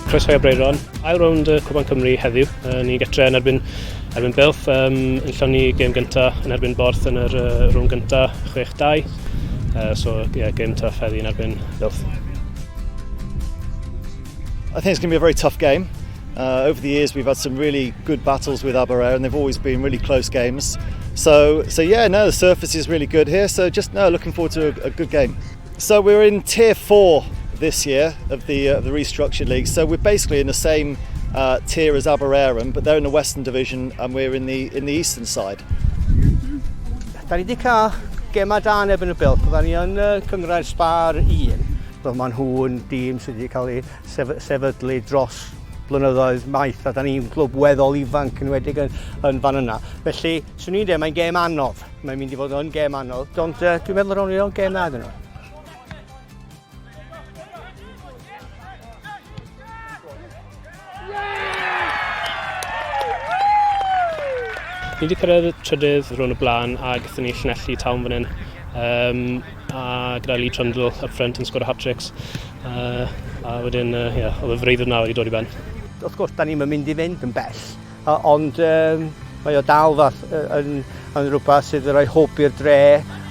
Croeso i Aberaeron. Ail rownd Cwpan Cymru heddiw. Ni getre yn erbyn Bilth. Enllon ni gêm gynta yn erbyn Borth yn yr rhwng gynta 6-2. So, yeah, game tough heddi yn erbyn Bilth. I think it's going to be a very tough game. Over the years we've had some really good battles with Aberaeron. They've always been really close games. So yeah, no, the surface is really good here. So looking forward to a good game. So we're in Tier 4 this year of the restructured league. So we're basically in the same tier as Aberaeron, but they're in the Western Division and we're in the Eastern side. Da ni wedi cael gemau da yn erbyn y Bilth. Da ni yn cyngrair Spar 1. Mae nhw yn dîm sydd wedi cael ei sefydlu dros blynyddoedd maith a da ni'n clwb weddol ifanc yn wedig yn fan yna. Felly, swn i'n dweud, mae'n gêm anodd. Mae'n mynd i fod yn gêm anodd. Ond dwi'n meddwl rown i'n gêm na ydyn nhw. Ni wedi cyrraedd trydydd rhwng y blaen a gyda ni Llanelli tawn fan hyn. A gyda Lli Trundle up front yn sgwr hat-tricks. A wedyn, oedd y freuddwyd na wedi dod i ben. Wrth gwrs, da ni'n mynd i fynd yn bell, ond mae o dal fath yn rhywbeth sydd yn rhoi hwb i'r dre,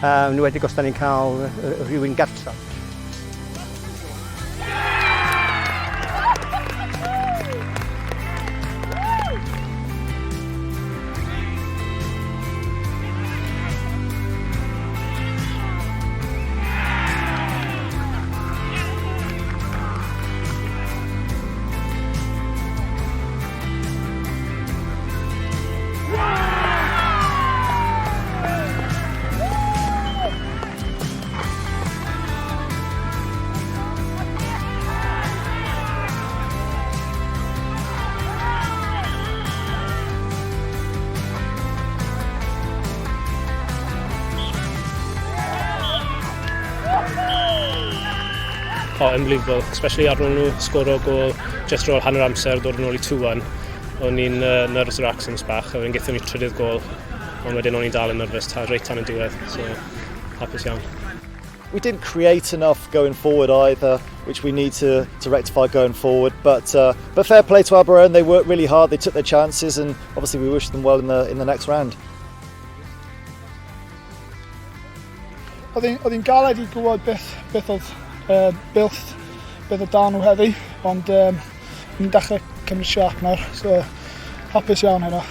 yn wedi os da ni'n cael rhywun gartra. Unbelievable, especially ar ôl nhw sgoro gol just ar ôl hanner amser dod yn ôl i 2-1. O'n i'n nervous yr accents bach, a fe'n geithio ni trydydd gol, ond wedyn o'n i'n dal yn nervous, reit tan y diwedd, so hapus iawn. We didn't create enough going forward either, which we need to rectify going forward. But fair play to Aberaeron, they worked really hard, they took their chances, and obviously we wish them well in the next round. Oedd hi'n galed i gwybod beth oedd Bilth, beth oedd dan nhw heddi, ond ni'n dechrau cymryd siap nawr, so hapus iawn hynna.